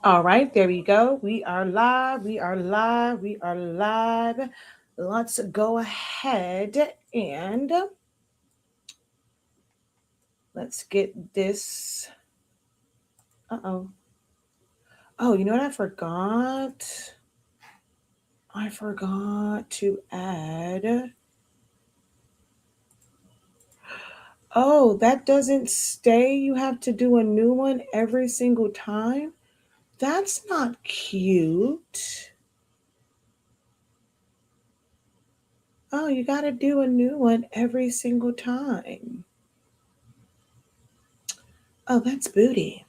All right, there we go. We are live. We are live. We are live. Let's go ahead and let's get this. Uh-oh. Oh, you know what I forgot? I forgot to add. Oh, that doesn't stay. You have to do a new one every single time. That's not cute. Oh, you got to do a new one every single time. Oh, that's booty.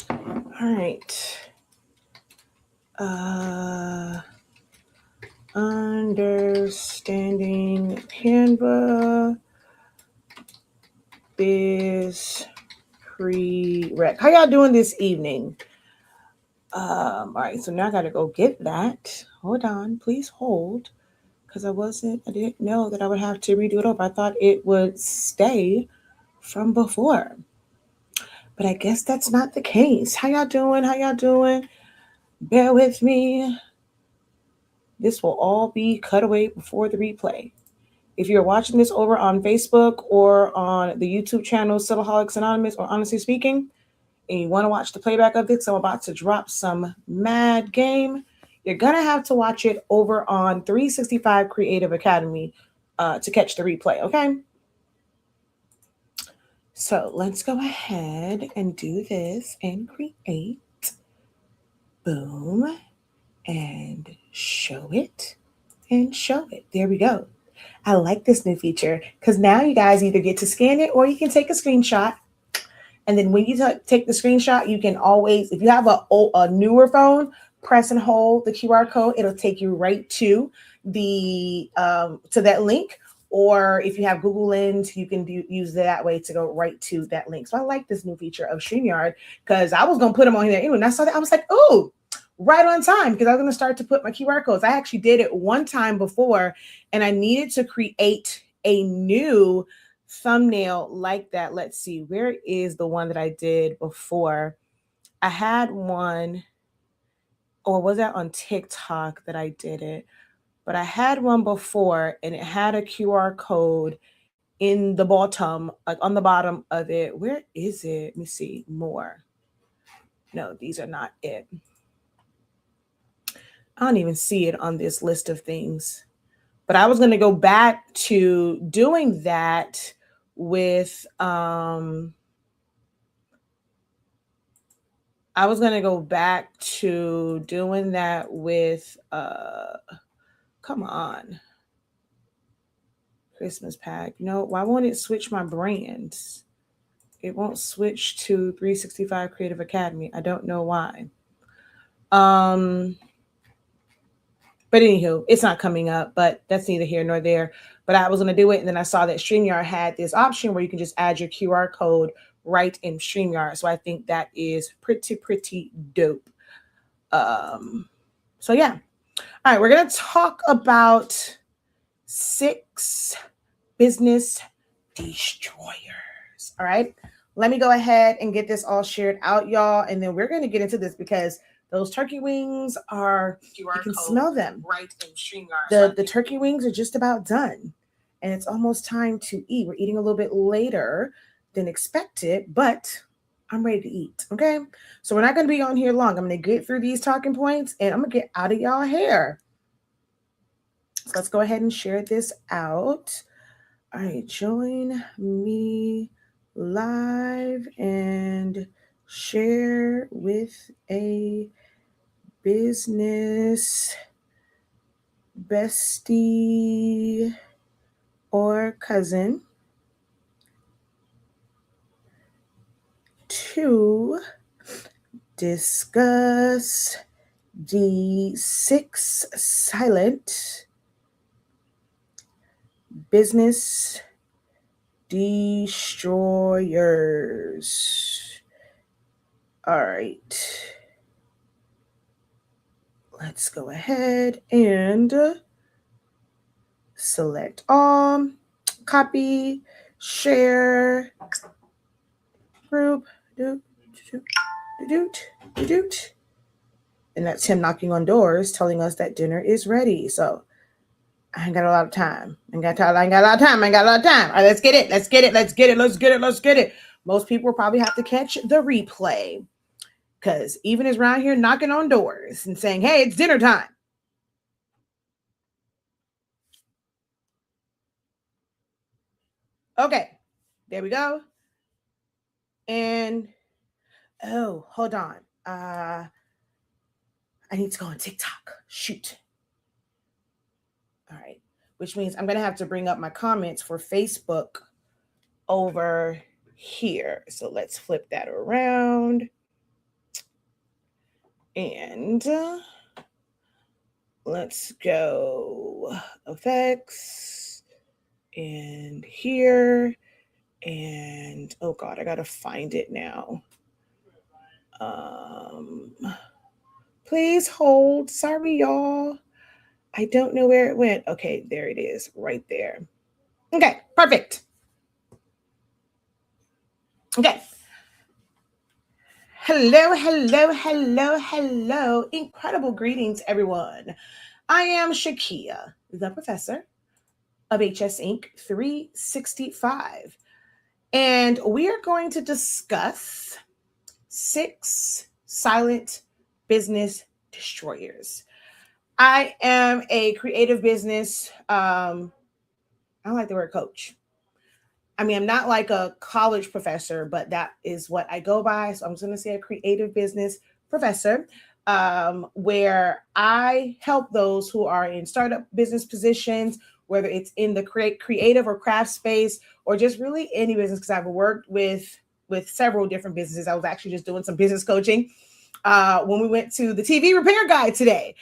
All right. Uh, Understanding Canva biz prereq. How y'all doing this evening? All right, so now I gotta go get that. Hold on, please hold, because I didn't know that I would have to redo it over. I thought it would stay from before, but I guess that's not the case. How y'all doing? How y'all doing? Bear with me. This will all be cut away before the replay. If you're watching this over on Facebook or on the YouTube channel Syllaholics Anonymous or Honestly Speaking, and you want to watch the playback of this, I'm about to drop some mad game. You're going to have to watch it over on 365 Creative Academy to catch the replay, okay? So let's go ahead and do this and create. Boom. And show it and show it. There we go. I like this new feature because now you guys either get to scan it or you can take a screenshot. And then when you take the screenshot, you can always, if you have a newer phone, press and hold the QR code. It'll take you right to the to that link. Or if you have Google Lens, you can use that way to go right to that link. So I like this new feature of StreamYard because I was going to put them on here. Anyway, and I saw that, I was like, oh, right on time because I was going to start to put my QR codes. I actually did it one time before and I needed to create a new thumbnail like that. Let's see, where is the one that I did before? I had one, or was that on TikTok that I did it? But I had one before and it had a QR code in the bottom, like on the bottom of it. Where is it? Let me see more. No, these are not it. I don't even see it on this list of things. But I was going to go back to doing that with I was gonna go back to doing that with come on, Christmas pack. You know, why won't it switch my brands? It won't switch to 365 Creative Academy. I don't know why. Um but anywho, it's not coming up, but that's neither here nor there. But I was gonna do it, and then I saw that StreamYard had this option where you can just add your QR code right in StreamYard. So I think that is pretty dope. Um so yeah. All right, we're going to talk about 6 business destroyers. All right, let me go ahead and get this all shared out, y'all. And then we're going to get into this because those turkey wings are, you can smell them. Right in StreamYard. The turkey wings are just about done. And it's almost time to eat. We're eating a little bit later than expected, but I'm ready to eat. Okay. So we're not going to be on here long. I'm going to get through these talking points and I'm going to get out of y'all hair. So let's go ahead and share this out. All right, join me live and share with a business bestie or cousin to discuss the 6 silent business destroyers. All right. Let's go ahead and select all, copy, share, group. doot, doot. And that's him knocking on doors, telling us that dinner is ready. So I ain't got a lot of time. I ain't got a lot of time. All right, let's get it. Most people will probably have to catch the replay. Because even is around here knocking on doors and saying, hey, it's dinner time. Okay, there we go. And, oh, hold on. I need to go on TikTok. Shoot. All right, which means I'm going to have to bring up my comments for Facebook over here. So let's flip that around. And let's go effects and here. And oh God, I got to find it now. Please hold. Sorry, y'all. I don't know where it went. Okay, there it is, right there. Okay, perfect. Okay. Hello. Incredible greetings, everyone. I am Shakia, the professor of HS Inc. 365. And we are going to discuss 6 silent business destroyers. I am a creative business, I don't like the word coach. I mean, I'm not like a college professor, but that is what I go by. So I'm just going to say a creative business professor, where I help those who are in startup business positions, whether it's in the creative or craft space, or just really any business, because I've worked with several different businesses. I was actually just doing some business coaching when we went to the TV repair guide today.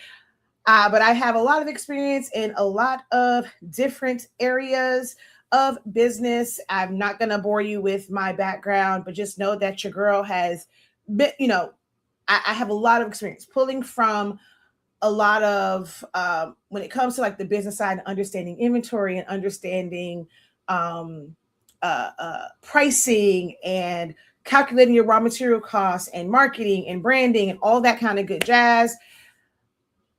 But I have a lot of experience in a lot of different areas of business. I'm not going to bore you with my background, but just know that your girl has been, I have a lot of experience pulling from a lot of, when it comes to like the business side, understanding inventory and understanding pricing and calculating your raw material costs and marketing and branding and all that kind of good jazz.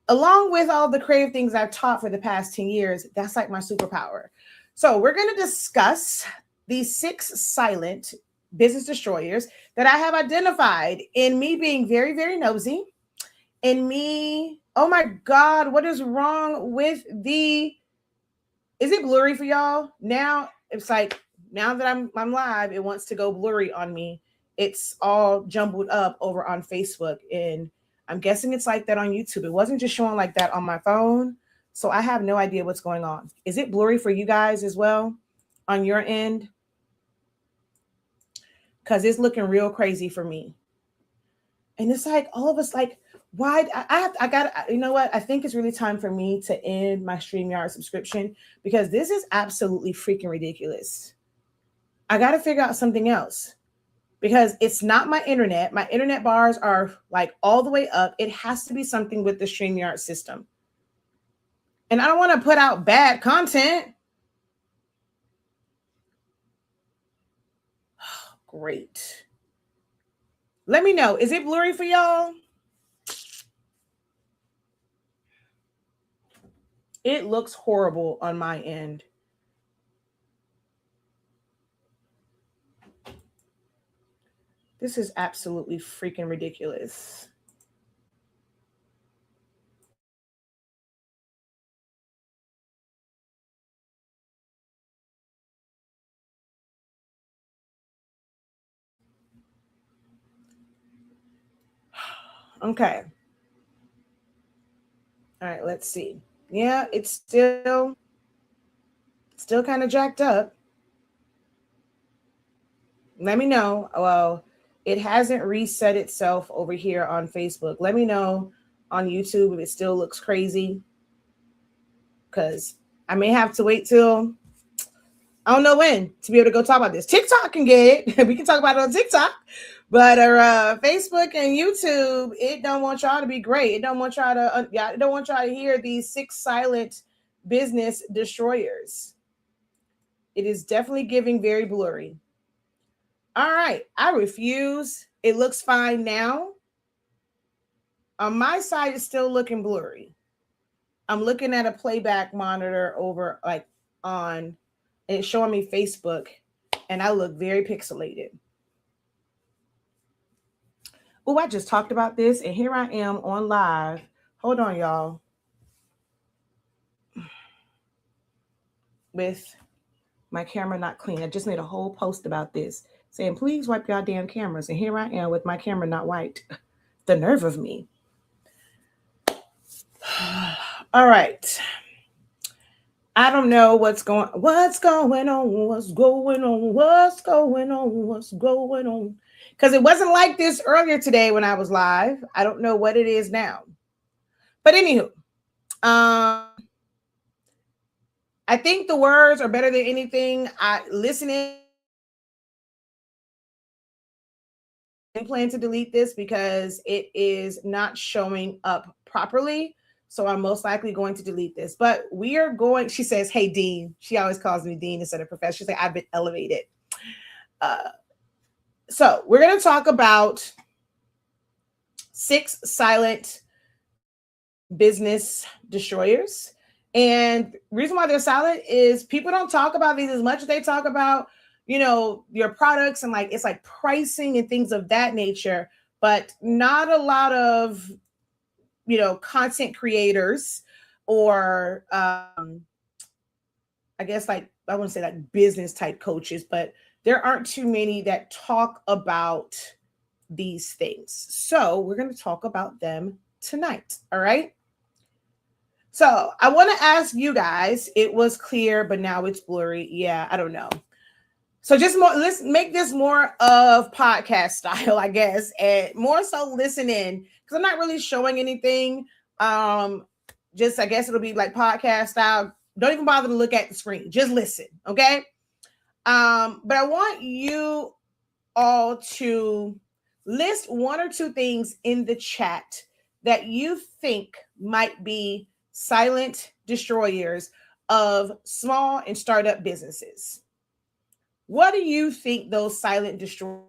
Along with all the creative things I've taught for the past 10 years, that's like my superpower. So we're going to discuss these 6 silent business destroyers that I have identified in me being very, very nosy. In me, oh my God, what is wrong with is it blurry for y'all? Now it's like, now that I'm live, it wants to go blurry on me. It's all jumbled up over on Facebook, and I'm guessing it's like that on YouTube. It wasn't just showing like that on my phone. So I have no idea what's going on. Is it blurry for you guys as well on your end? Because it's looking real crazy for me. And it's like all of us like, why? I got, you know what? I think it's really time for me to end my StreamYard subscription because this is absolutely freaking ridiculous. I got to figure out something else. Because it's not my internet. My internet bars are like all the way up. It has to be something with the StreamYard system. And I don't want to put out bad content. Oh, great. Let me know. Is it blurry for y'all? It looks horrible on my end. This is absolutely freaking ridiculous. Okay. All right, let's see. Yeah, it's still kind of jacked up. Let me know. Well, it hasn't reset itself over here on Facebook. Let me know on YouTube if it still looks crazy. Because I may have to wait till I don't know when to be able to go talk about this. TikTok can get it. We can talk about it on TikTok. But Facebook and YouTube, it don't want y'all to be great. It don't want y'all to it don't want y'all to hear these 6 silent business destroyers. It is definitely giving very blurry. All right. I refuse it looks fine now. On my side, it's still looking blurry. I'm looking at a playback monitor over like on, and it's showing me Facebook, and I look very pixelated. Oh, I just talked about this, and here I am on live. Hold on, y'all. With my camera not clean. I just made a whole post about this saying, please wipe y'all damn cameras. And here I am with my camera not wiped. The nerve of me. All right. I don't know what's going on, what's going on. Because it wasn't like this earlier today when I was live. I don't know what it is now. But anywho, I think the words are better than anything. Listening. I plan to delete this because it is not showing up properly. So I'm most likely going to delete this. But we are going, she says, hey, Dean. She always calls me Dean instead of professor. She's like, I've been elevated. So we're going to talk about 6 silent business destroyers. And the reason why they're silent is people don't talk about these as much as they talk about, you know, your products and like, it's like pricing and things of that nature, but not a lot of, you know, content creators or, I guess like, I wouldn't say like business type coaches, but there aren't too many that talk about these things. So we're going to talk about them tonight. All right. So I want to ask you guys, it was clear, but now it's blurry. Yeah, I don't know. So just more, let's make this more of podcast style, I guess, and more so listen in because I'm not really showing anything. Just, I guess it'll be like podcast style. Don't even bother to look at the screen. Just listen. Okay. But I want you all to list 1 or 2 things in the chat that you think might be silent destroyers of small and startup businesses. What do you think those silent destroyers?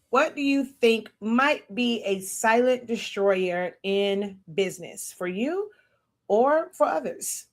What do you think might be a silent destroyer in business for you or for others?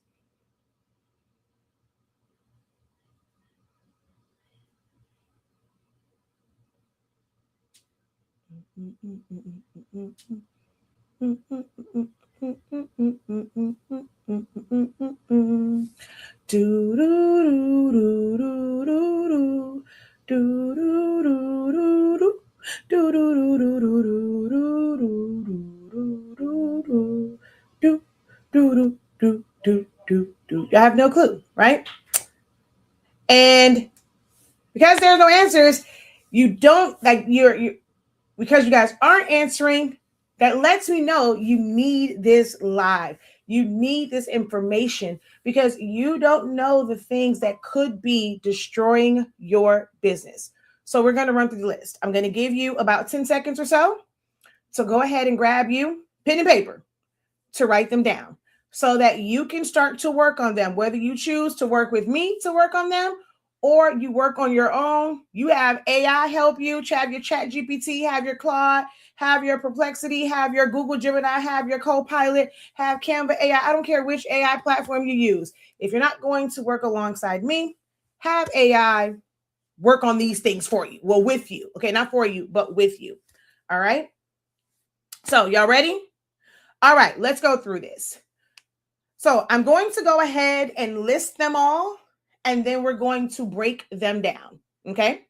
I have no clue, right? And because there's no answers, you don't like you're because you guys aren't answering. That lets me know you need this live. You need this information because you don't know the things that could be destroying your business. So we're going to run through the list. I'm going to give you about 10 seconds or so. So go ahead and grab you pen and paper to write them down so that you can start to work on them, whether you choose to work with me to work on them or you work on your own. You have AI help you, have your Chat GPT, have your Claude, have your Perplexity, have your Google Gemini, have your Copilot, have Canva AI. I don't care which AI platform you use. If you're not going to work alongside me, have AI work on these things for you. Well, with you. Okay, not for you, but with you. All right. So y'all ready? All right, let's go through this. So I'm going to go ahead and list them all, and then we're going to break them down. Okay.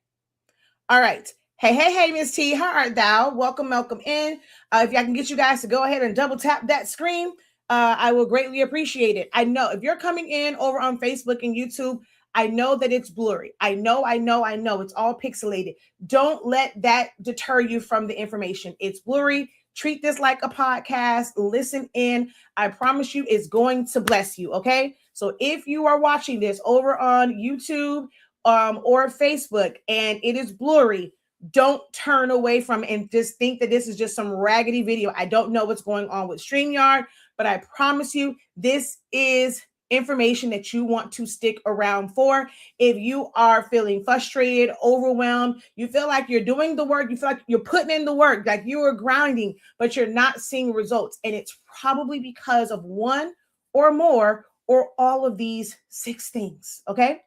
All right. Hey, Miss T, how art thou? Welcome in. If I can get you guys to go ahead and double tap that screen, I will greatly appreciate it. I know if you're coming in over on Facebook and YouTube, I know that it's blurry. I know. It's all pixelated. Don't let that deter you from the information. It's blurry. Treat this like a podcast. Listen in. I promise you it's going to bless you, okay? So if you are watching this over on YouTube or Facebook and it is blurry, don't turn away from it and just think that this is just some raggedy video. I don't know what's going on with StreamYard, but I promise you this is information that you want to stick around for. If you are feeling frustrated, overwhelmed, you feel like you're doing the work, you feel like you're putting in the work, like you are grinding, but you're not seeing results. And it's probably because of one or more or all of these 6 things. Okay.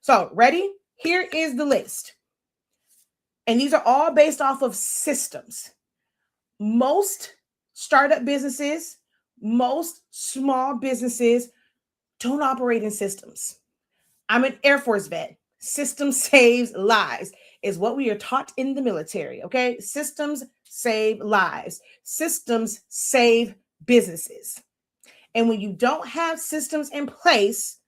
So ready? Here is the list. And these are all based off of systems. Most startup businesses, most small businesses don't operate in systems. I'm an Air Force vet. System saves lives is what we are taught in the military, okay? Systems save lives. Systems save businesses. And when you don't have systems in place,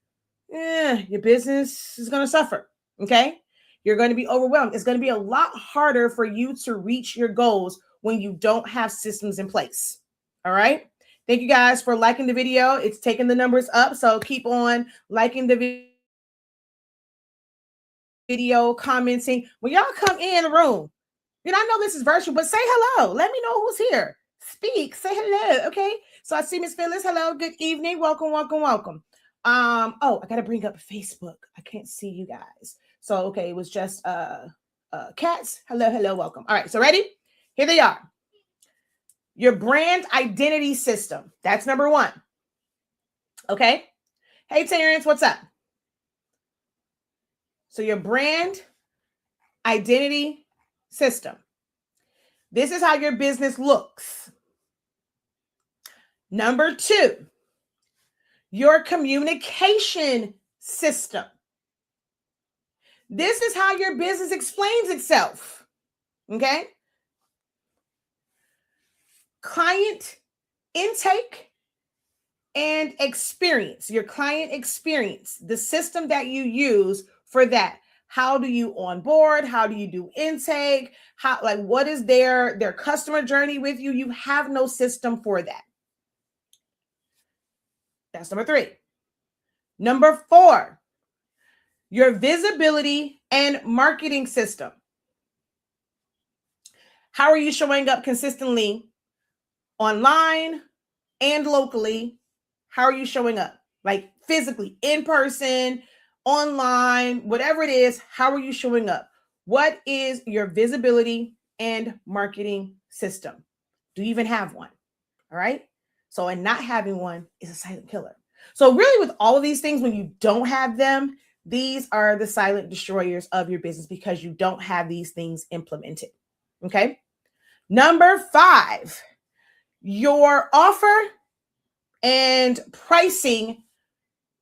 your business is going to suffer, okay? You're going to be overwhelmed. It's going to be a lot harder for you to reach your goals when you don't have systems in place, all right? Thank you guys for liking the video. It's taking the numbers up, so keep on liking the video, commenting. When y'all come in the room, I know this is virtual, but say hello. Let me know who's here. Speak, say hello, okay? So I see Miss Phyllis. Hello, good evening. Welcome, welcome, welcome. Oh, I got to bring up Facebook. I can't see you guys. So, okay, it was just cats. Hello, hello, welcome. All right, so ready? Here they are. Your brand identity system. That's number 1. Okay. Hey, Terrence, what's up? So your brand identity system. This is how your business looks. Number 2, your communication system. This is how your business explains itself. Okay. Client intake and experience, your client experience, the system that you use for that. How do you onboard? How do you do intake? How, like, what is their customer journey with you? You have no system for that. That's number 3. Number 4, your visibility and marketing system. How are you showing up consistently online and locally? How are you showing up? Like physically, in person, online, whatever it is, how are you showing up? What is your visibility and marketing system? Do you even have one? All right. So, and not having one is a silent killer. So really with all of these things, when you don't have them, these are the silent destroyers of your business because you don't have these things implemented. Okay. Number 5, your offer and pricing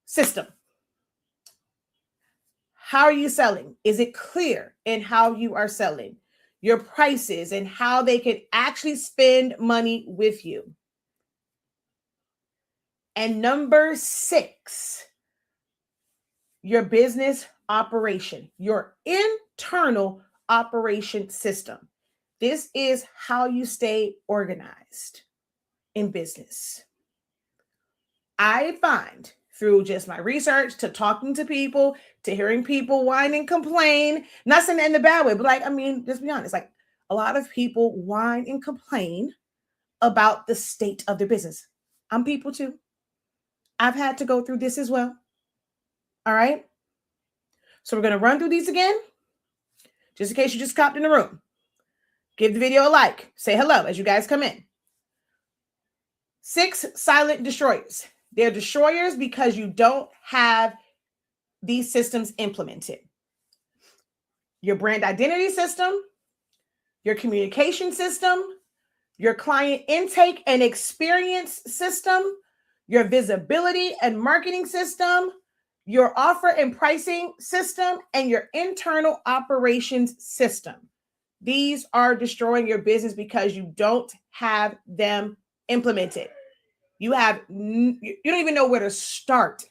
system. How are you selling? Is it clear in how you are selling? Your prices and how they can actually spend money with you. And number 6, your business operation, your internal operation system. This is how you stay organized in business. I find through just my research, to talking to people, to hearing people whine and complain, not saying that in the bad way, but like, I mean, just be honest, like a lot of people whine and complain about the state of their business. I'm people too. I've had to go through this as well. All right. So we're going to run through these again, just in case you just copped in the room. Give the video a like. Say hello as you guys come in. 6 silent destroyers. They're destroyers because you don't have these systems implemented. Your brand identity system, your communication system, your client intake and experience system, your visibility and marketing system, your offer and pricing system, and your internal operations system. These are destroying your business because you don't have them implemented. You don't even know where to start.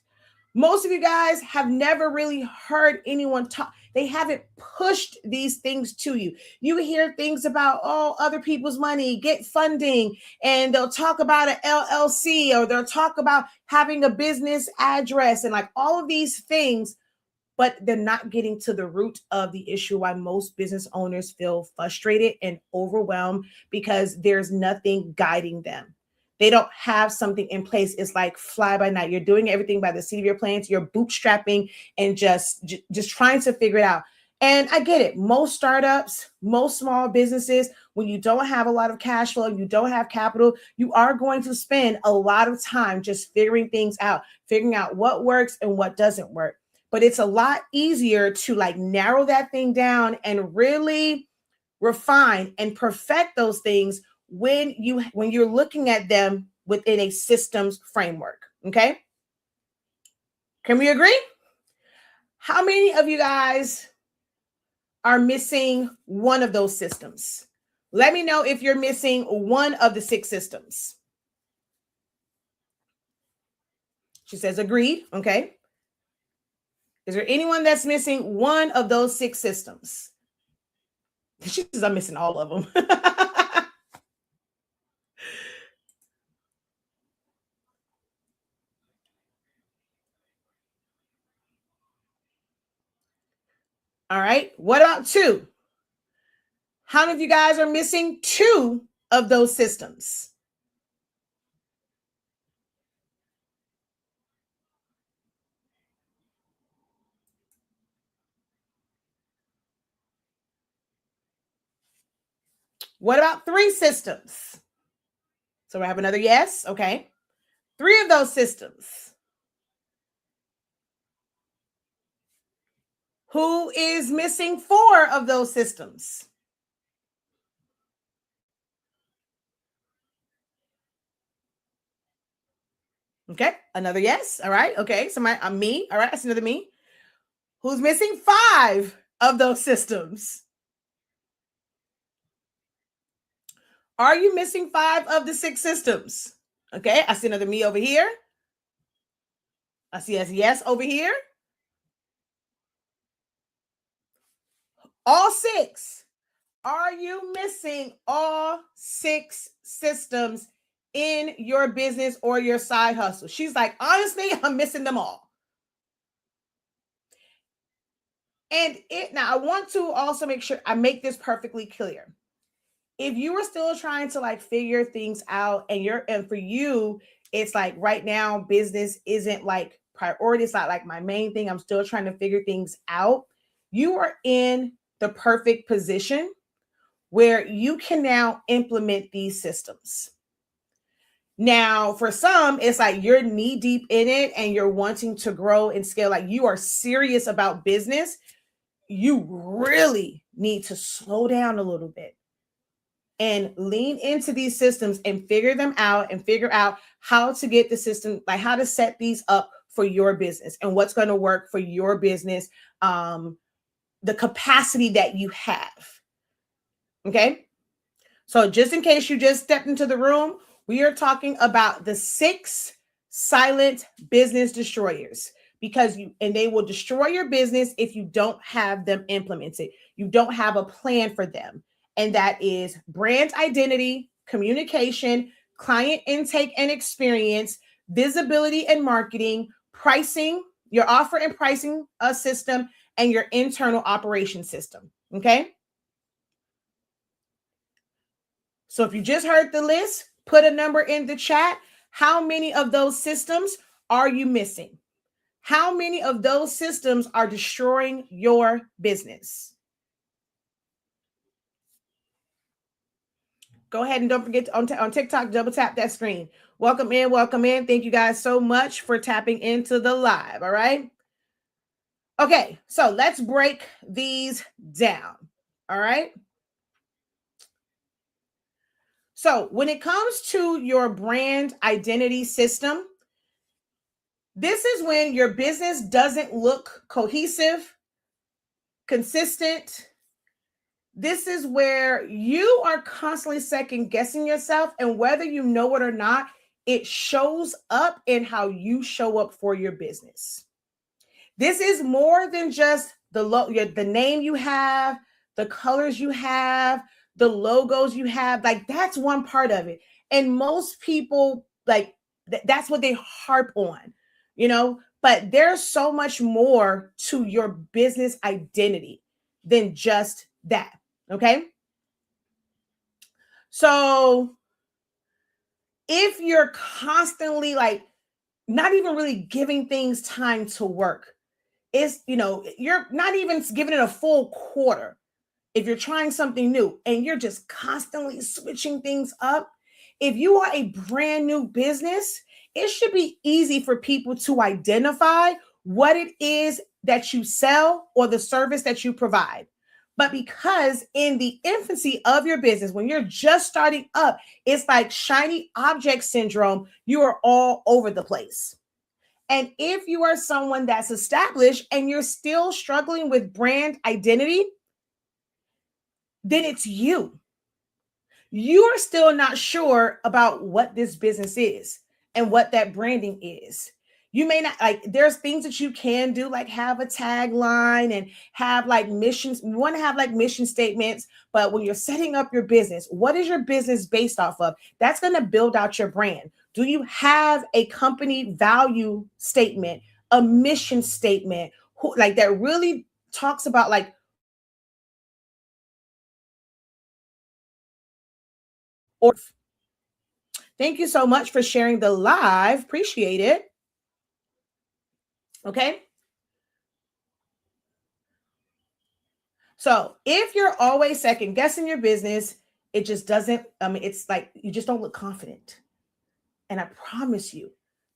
Most of you guys have never really heard anyone talk. They haven't pushed these things to you. You hear things about, oh, other people's money, get funding, and they'll talk about an LLC, or they'll talk about having a business address and like all of these things, but they're not getting to the root of the issue why most business owners feel frustrated and overwhelmed, because there's nothing guiding them. They don't have something in place. It's like fly by night. You're doing everything by the seat of your pants. You're bootstrapping and just trying to figure it out. And I get it. Most startups, most small businesses, when you don't have a lot of cash flow, you don't have capital, you are going to spend a lot of time just figuring things out, figuring out what works and what doesn't work. But it's a lot easier to like narrow that thing down and really refine and perfect those things when you're looking at them within a systems framework. Okay? Can we agree? How many of you guys are missing one of those systems? Let me know if you're missing one of the 6 systems. She says agreed. Okay. Is there anyone that's missing one of those 6 systems? She says I'm missing all of them. All right. What about 2? How many of you guys are missing 2 of those systems? What about 3 systems? So we have another yes. Okay. 3 of those systems. Who is missing 4 of those systems? Okay, another yes. All right. Okay, somebody, me. All right, that's another me. Who's missing 5 of those systems? Are you missing 5 of the 6 systems? Okay, I see another me over here. I see a yes over here. All 6. Are you missing all 6 systems in your business or your side hustle? She's like, honestly, I'm missing them all. And now I want to also make sure I make this perfectly clear. If you are still trying to like figure things out and for you, it's like right now, business isn't like priority. It's not like my main thing. I'm still trying to figure things out. You are in the perfect position where you can now implement these systems. Now, for some, it's like you're knee deep in it and you're wanting to grow and scale. Like you are serious about business. You really need to slow down a little bit and lean into these systems and figure them out and figure out how to get the system, like how to set these up for your business and what's going to work for your business, the capacity that you have. Okay. So just in case you just stepped into the room, we are talking about the 6 silent business destroyers, because they will destroy your business if you don't have them implemented. You don't have a plan for them. And that is brand identity, communication, client intake and experience, visibility and marketing, pricing, your offer and pricing system, and your internal operation system. Okay. So if you just heard the list, put a number in the chat. How many of those systems are you missing? How many of those systems are destroying your business? Go ahead and don't forget on TikTok, double tap that screen. Welcome in, welcome in. Thank you guys so much for tapping into the live. All right. Okay, so let's break these down. All right. So when it comes to your brand identity system, this is when your business doesn't look cohesive, consistent. This is where you are constantly second guessing yourself, and whether you know it or not, it shows up in how you show up for your business. This is more than just the name you have, the colors you have, the logos you have, like that's one part of it. And most people like that's what they harp on, you know, but there's so much more to your business identity than just that. Okay. So if you're constantly like not even really giving things time to work, it's, you know, you're not even giving it a full quarter. If you're trying something new and you're just constantly switching things up, if you are a brand new business, it should be easy for people to identify what it is that you sell or the service that you provide. But because in the infancy of your business, when you're just starting up, it's like shiny object syndrome. You are all over the place. And if you are someone that's established and you're still struggling with brand identity, then it's you. You're still not sure about what this business is and what that branding is. You may not like, there's things that you can do, like have a tagline and have like missions. You want to have like mission statements, but when you're setting up your business, what is your business based off of? That's going to build out your brand. Do you have a company value statement, a mission statement, like that really talks about like, or thank you so much for sharing the live. Appreciate it. Okay. So if you're always second guessing your business, it just doesn't, it's like you just don't look confident. And I promise you,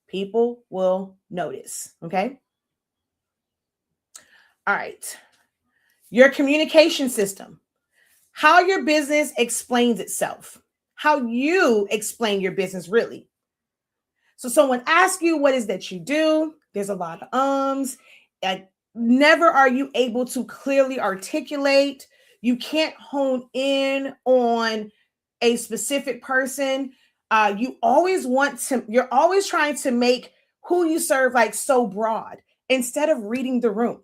people will notice. Okay. All right. Your communication system, how your business explains itself, how you explain your business really. So someone asks you what is that you do, there's a lot of ums. Never are you able to clearly articulate. You can't hone in on a specific person. You're always trying to make who you serve like so broad instead of reading the room.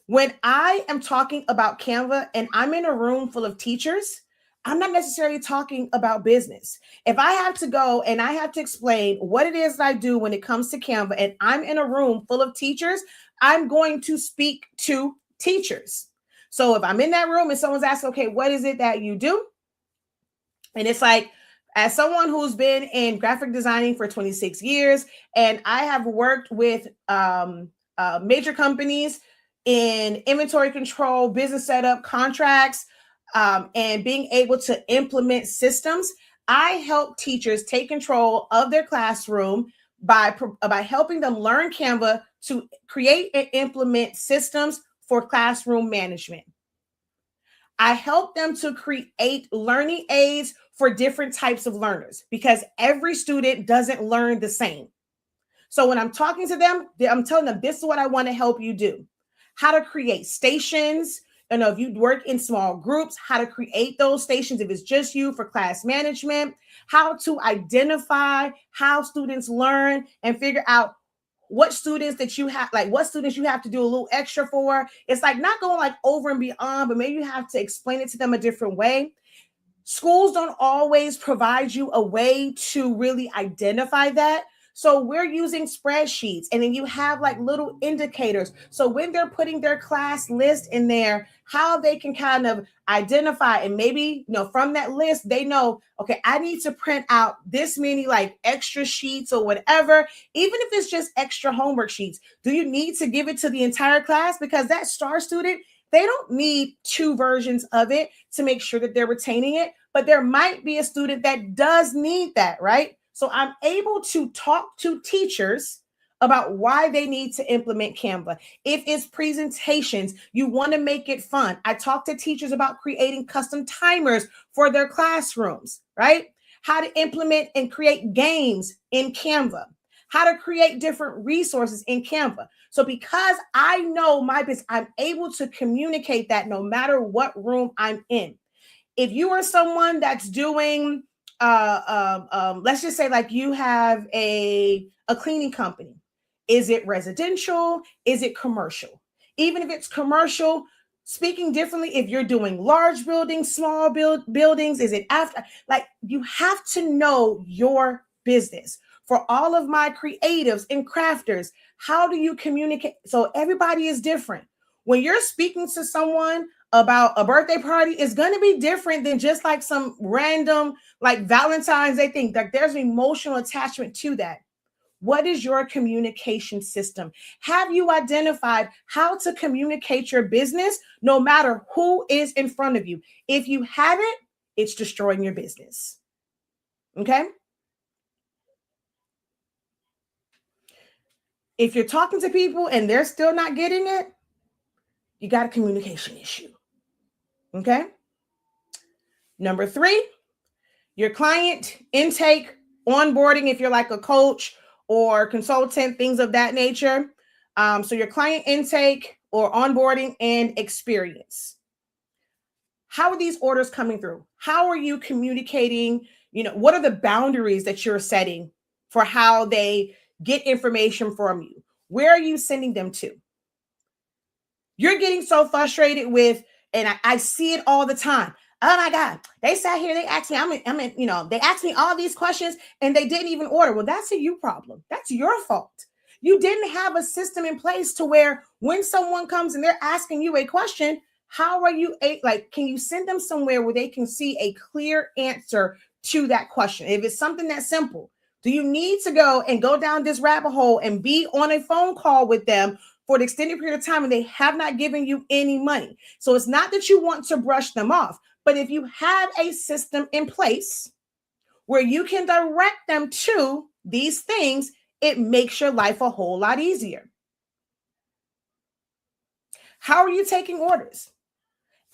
When I am talking about Canva and I'm in a room full of teachers, I'm not necessarily talking about business. If I have to go and I have to explain what it is that I do when it comes to Canva and I'm in a room full of teachers, I'm going to speak to teachers. So if I'm in that room and someone's asking, okay, what is it that you do? And it's like, as someone who's been in graphic designing for 26 years, and I have worked with major companies in inventory control, business setup, contracts, and being able to implement systems, I help teachers take control of their classroom by helping them learn Canva to create and implement systems for classroom management. I help them to create learning aids for different types of learners because every student doesn't learn the same. So when I'm talking to them, I'm telling them, this is what I want to help you do. How to create stations. You know, if you work in small groups, how to create those stations if it's just you for class management, how to identify how students learn and figure out what students that you have, like what students you have to do a little extra for. It's like not going like over and beyond, but maybe you have to explain it to them a different way. Schools don't always provide you a way to really identify that. So we're using spreadsheets, and then you have like little indicators. So when they're putting their class list in there, how they can kind of identify, and maybe, you know, from that list, they know, okay, I need to print out this many like extra sheets or whatever, even if it's just extra homework sheets. Do you need to give it to the entire class? Because that star student, they don't need two versions of it to make sure that they're retaining it, but there might be a student that does need that, right? So I'm able to talk to teachers about why they need to implement Canva. If it's presentations, you want to make it fun. I talk to teachers about creating custom timers for their classrooms, right? How to implement and create games in Canva, how to create different resources in Canva. So because I know my business, I'm able to communicate that no matter what room I'm in. If you are someone that's doing, let's just say like you have a cleaning company. Is it residential? Is it commercial? Even if it's commercial, speaking differently, if you're doing large buildings, small buildings, is it after? Like, you have to know your business. For all of my creatives and crafters, how do you communicate? So everybody is different. When you're speaking to someone about a birthday party, it's going to be different than just like some random like Valentine's Day thing. Like, there's an emotional attachment to that. What is your communication system? Have you identified how to communicate your business no matter who is in front of you? If you haven't, it's destroying your business. Okay? If you're talking to people and they're still not getting it, you got a communication issue. Okay? Number 3, your client intake, onboarding, if you're like a coach or consultant, things of that nature. So your client intake or onboarding and experience. How are these orders coming through? How are you communicating? What are the boundaries that you're setting for how they get information from you? Where are you sending them to? You're getting so frustrated with, and I see it all the time. Oh my God, they sat here, they asked me, they asked me all these questions and they didn't even order. Well, that's a you problem. That's your fault. You didn't have a system in place to where when someone comes and they're asking you a question, how are you, can you send them somewhere where they can see a clear answer to that question? If it's something that simple, do you need to go down this rabbit hole and be on a phone call with them for an extended period of time and they have not given you any money? So it's not that you want to brush them off, but if you have a system in place where you can direct them to these things, it makes your life a whole lot easier. How are you taking orders?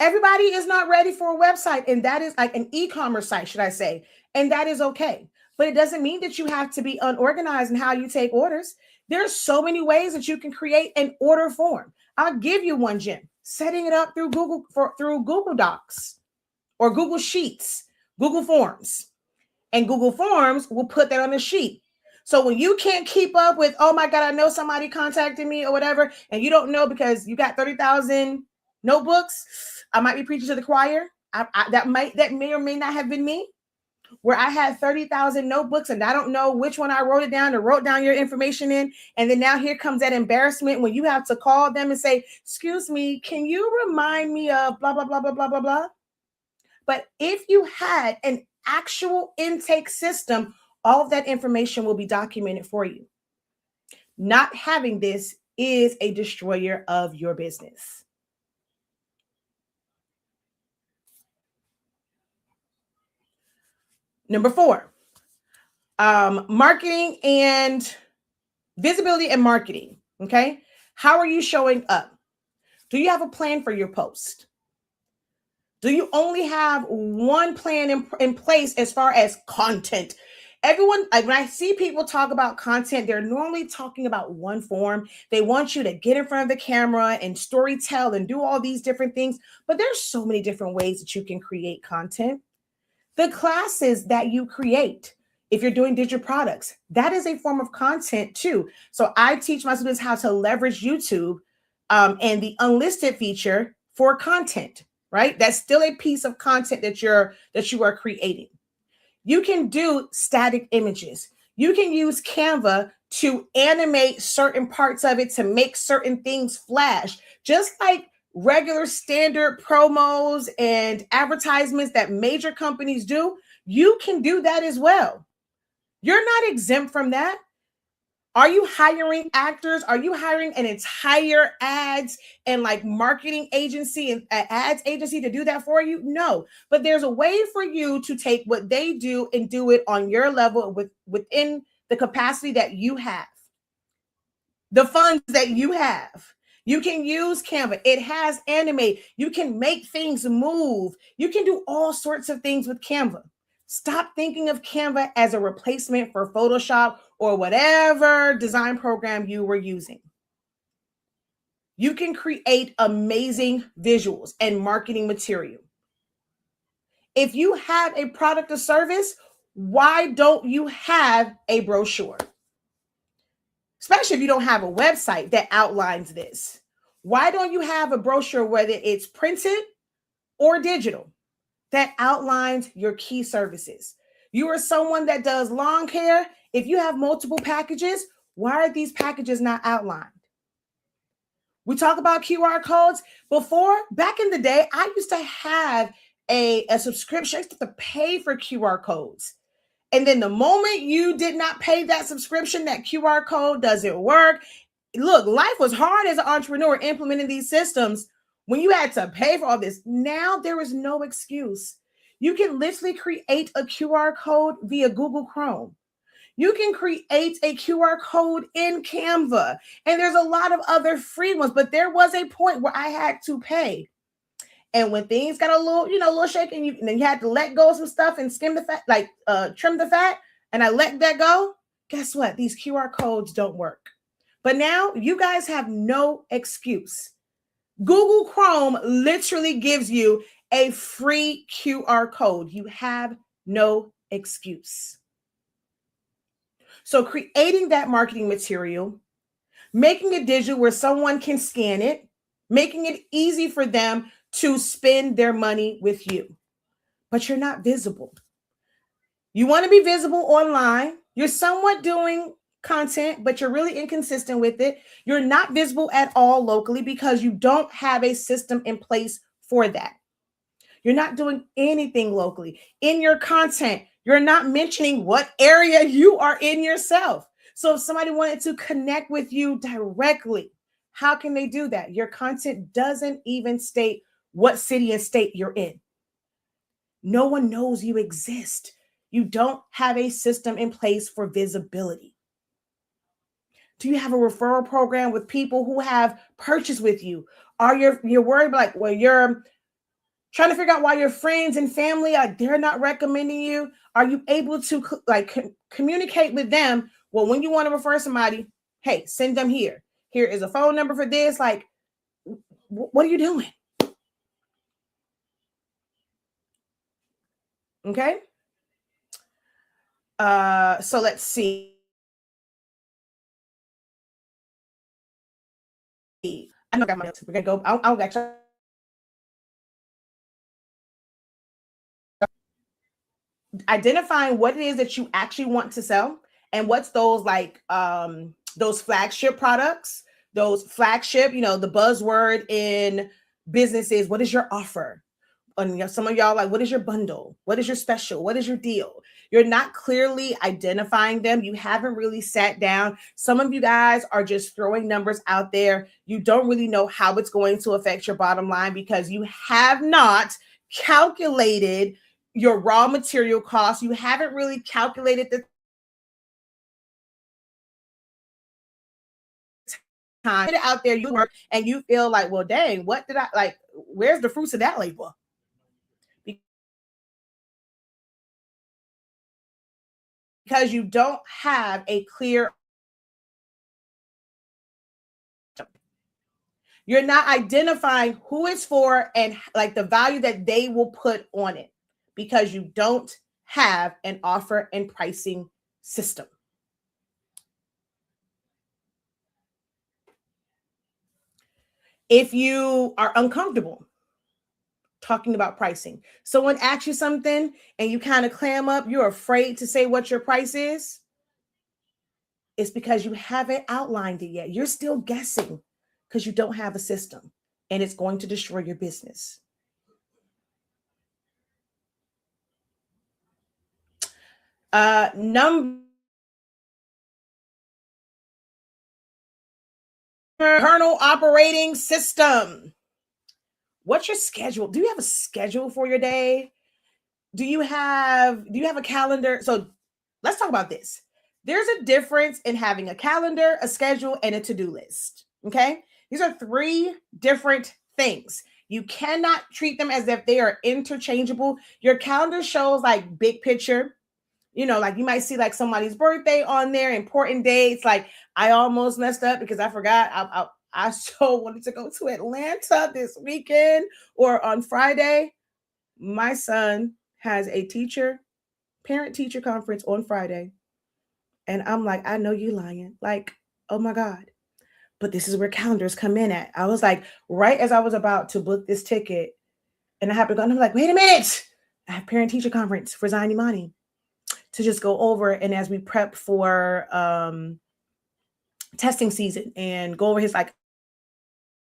Everybody is not ready for a website, and that is like an e-commerce site, should I say, and that is okay. But it doesn't mean that you have to be unorganized in how you take orders. There's so many ways that you can create an order form. I'll give you one, Jim. Setting it up through Google Docs or Google Sheets, Google Forms. And Google Forms will put that on a sheet. So when you can't keep up with, oh my God, I know somebody contacted me or whatever, and you don't know because you got 30,000 notebooks, I might be preaching to the choir. That may or may not have been me, where I had 30,000 notebooks and I don't know which one I wrote it down or wrote down your information in. And then now here comes that embarrassment when you have to call them and say, excuse me, can you remind me of blah, blah, blah, blah, blah, blah, blah. But if you had an actual intake system, all of that information will be documented for you. Not having this is a destroyer of your business. Number 4, marketing and visibility and marketing. Okay. How are you showing up? Do you have a plan for your post? Do you only have one plan in place as far as content? Everyone, when I see people talk about content, they're normally talking about one form. They want you to get in front of the camera and story tell and do all these different things. But there's so many different ways that you can create content. The classes that you create, if you're doing digital products, that is a form of content too. So I teach my students how to leverage YouTube and the unlisted feature for content, right? That's still a piece of content that you are creating. You can do static images. You can use Canva to animate certain parts of it to make certain things flash, just like regular standard promos and advertisements that major companies do. You can do that as well. You're not exempt from that. Are you hiring actors? Are you hiring an entire ads and like marketing agency and ads agency to do that for you? No, but there's a way for you to take what they do and do it on your level within the capacity that you have, the funds that you have. You can use Canva. It has animate. You can make things move. You can do all sorts of things with Canva. Stop thinking of Canva as a replacement for Photoshop or whatever design program you were using. You can create amazing visuals and marketing material. If you have a product or service, why don't you have a brochure? Especially if you don't have a website that outlines this. Why don't you have a brochure, whether it's printed or digital, that outlines your key services? You are someone that does lawn care. If you have multiple packages, why are these packages not outlined? We talk about QR codes. Before, back in the day, I used to have a subscription. I used to pay for QR codes. And then the moment you did not pay that subscription, that QR code doesn't work. Look, life was hard as an entrepreneur implementing these systems when you had to pay for all this. Now there is no excuse. You can literally create a QR code via Google Chrome. You can create a QR code in Canva. And there's a lot of other free ones, but there was a point where I had to pay. And when things got a little shaky, and then you had to let go of some stuff and skim the fat, like trim the fat, and I let that go. Guess what? These QR codes don't work. But now you guys have no excuse. Google Chrome literally gives you a free QR code. You have no excuse. So creating that marketing material, making it digital where someone can scan it, making it easy for them to spend their money with you. But you're not visible. You want to be visible online. You're somewhat doing content, but you're really inconsistent with it. You're not visible at all locally because you don't have a system in place for that. You're not doing anything locally. In your content, you're not mentioning what area you are in yourself. So if somebody wanted to connect with you directly, how can they do that? Your content doesn't even state what city and state you're in. No one knows you exist. You don't have a system in place for visibility. Do you have a referral program with people who have purchased with you? Are you're worried like, well, you're trying to figure out why your friends and family are they're not recommending you? Are you able to communicate with them? Well, when you want to refer somebody, hey, send them here. Here is a phone number for this. Like, what are you doing? Okay. So let's see. I know I got my notes. We're gonna go. I'll actually identifying what it is that you actually want to sell and what's those flagship products, those flagship, the buzzword in business is what is your offer? And some of y'all like, what is your bundle? What is your special? What is your deal? You're not clearly identifying them. You haven't really sat down. Some of you guys are just throwing numbers out there. You don't really know how it's going to affect your bottom line because you have not calculated your raw material costs. You haven't really calculated the time out there you work and you feel like, well, dang, what did I like? Where's the fruits of that labor? Because you don't have a clear, you're not identifying who it's for and like the value that they will put on it because you don't have an offer and pricing system. If you are uncomfortable talking about pricing, someone asks you something and you kind of clam up, you're afraid to say what your price is, it's because you haven't outlined it yet. You're still guessing because you don't have a system and it's going to destroy your business. Number internal operating system. What's your schedule? Do you have a schedule for your day? Do you have a calendar? So let's talk about this. There's a difference in having a calendar, a schedule, and a to-do list. Okay. These are three different things. You cannot treat them as if they are interchangeable. Your calendar shows like big picture. Like you might see like somebody's birthday on there, important dates. Like I almost messed up because I forgot. I so wanted to go to Atlanta this weekend or on Friday. My son has a parent-teacher conference on Friday. And I'm like, I know you lying. Like, oh my God. But this is where calendars come in at. I was like, right as I was about to book this ticket, and I have to go, and I'm like, wait a minute. I have parent teacher conference for Zion Imani to just go over. And as we prep for testing season and go over his like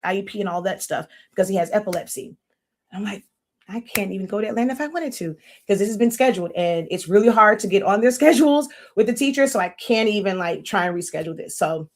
IEP and all that stuff because he has epilepsy. I'm like, I can't even go to Atlanta if I wanted to because this has been scheduled and it's really hard to get on their schedules with the teacher. So I can't even like try and reschedule this. So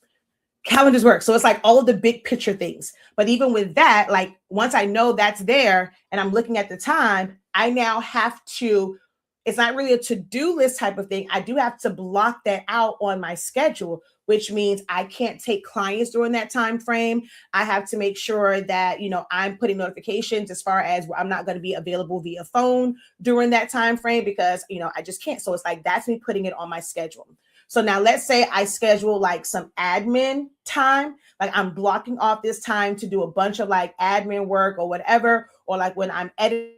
calendars work. So it's like all of the big picture things. But even with that, like once I know that's there and I'm looking at the time, I now have to, it's not really a to-do list type of thing. I do have to block that out on my schedule, which means I can't take clients during that time frame. I have to make sure that, you know, I'm putting notifications as far as I'm not going to be available via phone during that time frame because, you know, I just can't. So it's like, that's me putting it on my schedule. So now let's say I schedule like some admin time, like I'm blocking off this time to do a bunch of like admin work or whatever, or like when I'm editing,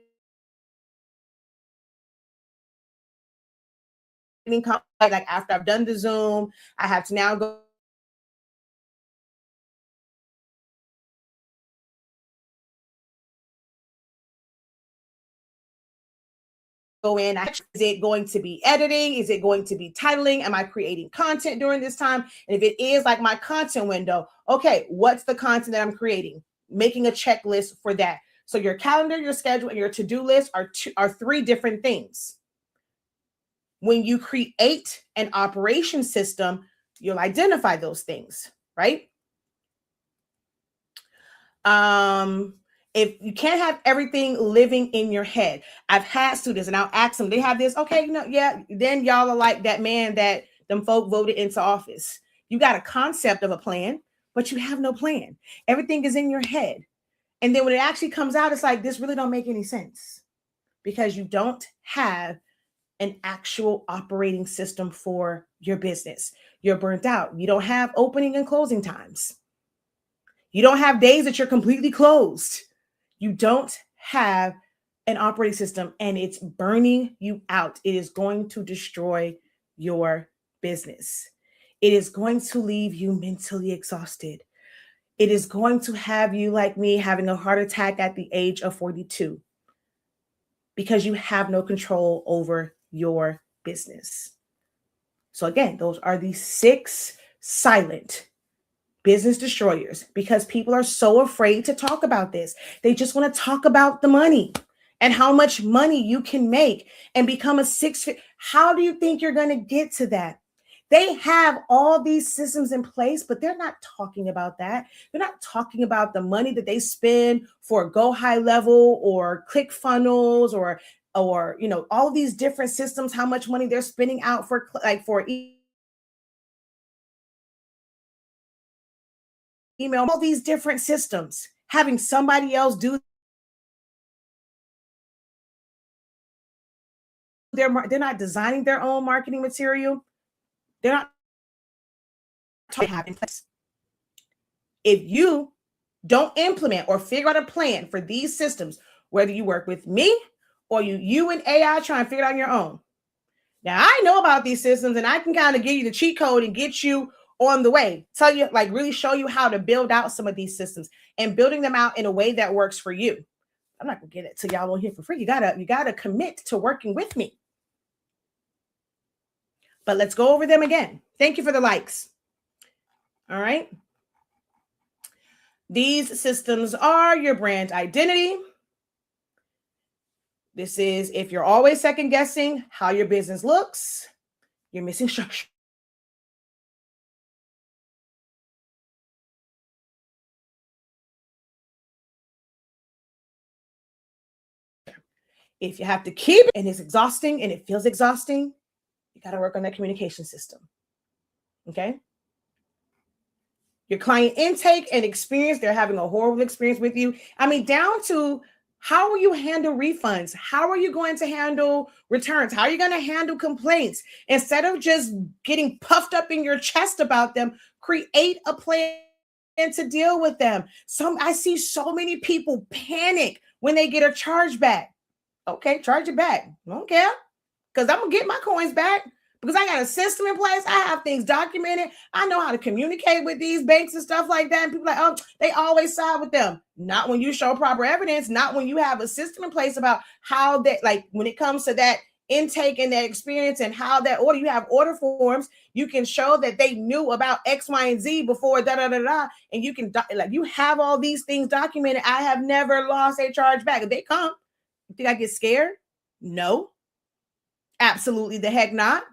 like after I've done the Zoom, I have to now go in. Is it going to be editing? Is it going to be titling? Am I creating content during this time? And if it is like my content window, okay, what's the content that I'm creating? Making a checklist for that. So your calendar, your schedule, and your to-do list are three different things. When you create an operation system, you'll identify those things, right? If you can't have everything living in your head, I've had students and I'll ask them, they have this, okay, you know, yeah, then y'all are like that man that them folk voted into office. You got a concept of a plan, but you have no plan. Everything is in your head. And then when it actually comes out, it's like, this really don't make any sense because you don't have an actual operating system for your business. You're burnt out. You don't have opening and closing times. You don't have days that you're completely closed. You don't have an operating system and it's burning you out. It is going to destroy your business. It is going to leave you mentally exhausted. It is going to have you like me having a heart attack at the age of 42 because you have no control over your business. So again, those are the 6 silent business destroyers because people are so afraid to talk about this. They just want to talk about the money and how much money you can make and become a 6-figure. How do you think you're going to get to that? They have all these systems in place, but they're not talking about that. They're not talking about the money that they spend for Go High Level or ClickFunnels or you know, all these different systems, how much money they're spending out for like for email, all these different systems, having somebody else do they're not designing their own marketing material. They're not having place. If you don't implement or figure out a plan for these systems, whether you work with me or you and AI try and figure it out on your own. Now I know about these systems and I can kind of give you the cheat code and get you on the way, tell you, like really show you how to build out some of these systems and building them out in a way that works for you. I'm not gonna get it till y'all on here for free. You gotta commit to working with me. But let's go over them again. Thank you for the likes. All right. These systems are your brand identity. This is if you're always second guessing how your business looks, you're missing structure. If you have to keep it and it's exhausting and it feels exhausting, you got to work on that communication system. Okay. Your client intake and experience, they're having a horrible experience with you. I mean, down to how will you handle refunds? How are you going to handle returns? How are you going to handle complaints? Instead of just getting puffed up in your chest about them, create a plan to deal with them. I see so many people panic when they get a chargeback. Okay, charge it back. I don't care because I'm going to get my coins back. because I got a system in place. I have things documented. I know how to communicate with these banks and stuff like that. And people are like, oh, they always side with them. Not when you show proper evidence, not when you have a system in place about how that, like when it comes to that intake and that experience and how that order, you have order forms. You can show that they knew about X, Y, and Z before and you can like you have all these things documented. I have never lost a chargeback. If they come, you think I get scared? No, absolutely the heck not.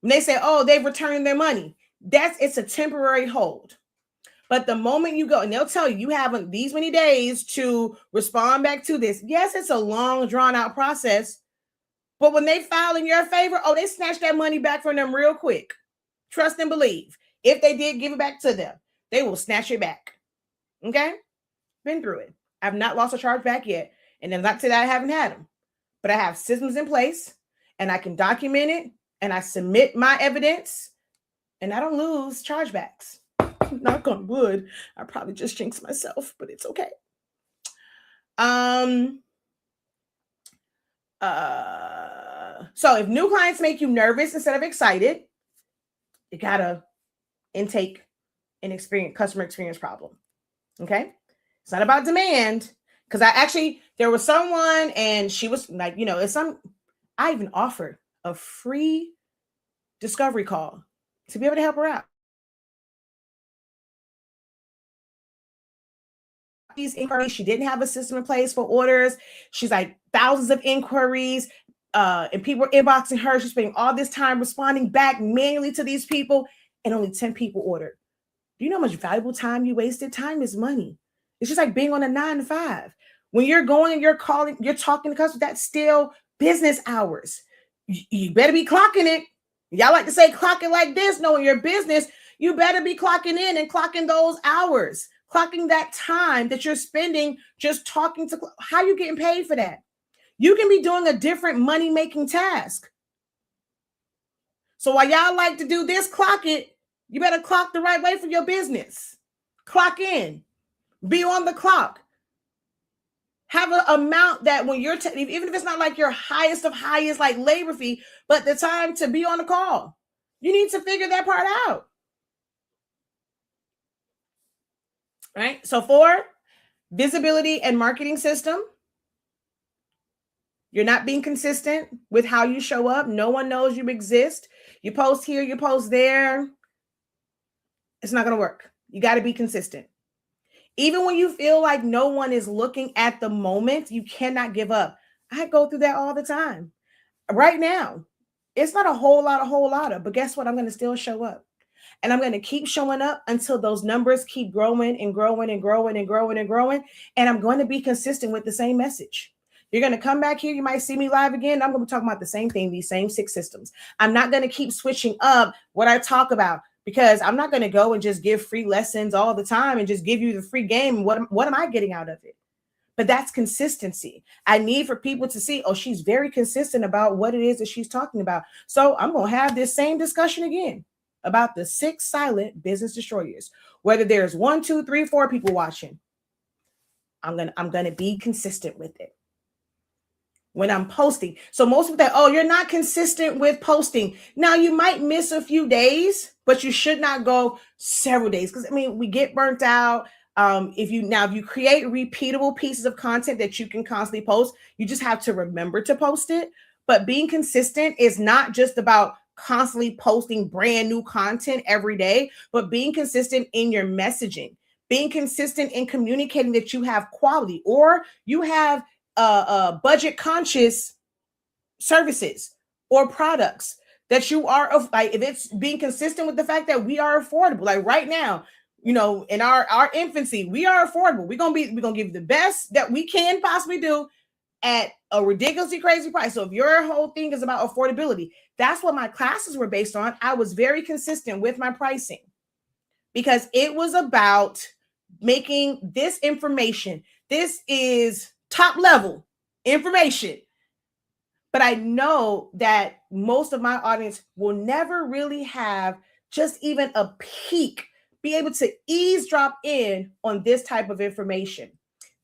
When they say, oh, they've returned their money, it's a temporary hold. But the moment you go, and they'll tell you, you have these many days to respond back to this. Yes, it's a long, drawn out process. But when they file in your favor, oh, they snatch that money back from them real quick. Trust and believe. If they did give it back to them, they will snatch it back. Okay? Been through it. I've not lost a charge back yet. And then not to that I haven't had them. But I have systems in place and I can document it and I submit my evidence and I don't lose chargebacks. Knock on wood. I probably just jinxed myself, but it's okay. So if new clients make you nervous instead of excited, you got a intake and customer experience problem. Okay. It's not about demand. Because there was someone and she was like, I even offered a free discovery call to be able to help her out. These inquiries, she didn't have a system in place for orders. She's like thousands of inquiries and people were inboxing her. She's spending all this time responding back manually to these people and only 10 people ordered. Do you know how much valuable time you wasted? Time is money. It's just like being on a 9 to 5. When you're going and you're calling, you're talking to customers, that's still business hours. You better be clocking it. Y'all like to say clock it like this. No, in your business, you better be clocking in and clocking those hours, clocking that time that you're spending just talking to. How are you getting paid for that? You can be doing a different money-making task. So while y'all like to do this, clock it, you better clock the right way for your business. Clock in. Be on the clock. Have an amount that when you're, even if it's not like your highest of highest, like labor fee, but the time to be on the call, you need to figure that part out. Right? So 4, visibility and marketing system. You're not being consistent with how you show up. No one knows you exist. You post here, you post there. It's not going to work. You got to be consistent. Even when you feel like no one is looking at the moment, you cannot give up. I go through that all the time. Right now, it's not a whole lot, but guess what? I'm going to still show up. And I'm going to keep showing up until those numbers keep growing and growing and growing and growing and growing. And I'm going to be consistent with the same message. You're going to come back here. You might see me live again. I'm going to be talking about the same thing, these same 6 systems. I'm not going to keep switching up what I talk about because I'm not going to go and just give free lessons all the time and just give you the free game. What am I getting out of it? But that's consistency. I need for people to see, oh, she's very consistent about what it is that she's talking about. So I'm going to have this same discussion again about the 6 silent business destroyers. Whether there's 1, 2, 3, 4 people watching, I'm going to be consistent with it. When I'm posting. So most people think, oh, you're not consistent with posting. Now you might miss a few days, but you should not go several days. Because we get burnt out. If you create repeatable pieces of content that you can constantly post, you just have to remember to post it. But being consistent is not just about constantly posting brand new content every day, but being consistent in your messaging, being consistent in communicating that you have quality or you have budget conscious services or products that you are if it's being consistent with the fact that we are affordable. Like right now, in our infancy, we are affordable. We're gonna give you the best that we can possibly do at a ridiculously crazy price. So if your whole thing is about affordability, that's what my classes were based on. I was very consistent with my pricing because it was about making this information. This is top level information. But I know that most of my audience will never really have just even a peek, be able to eavesdrop in on this type of information,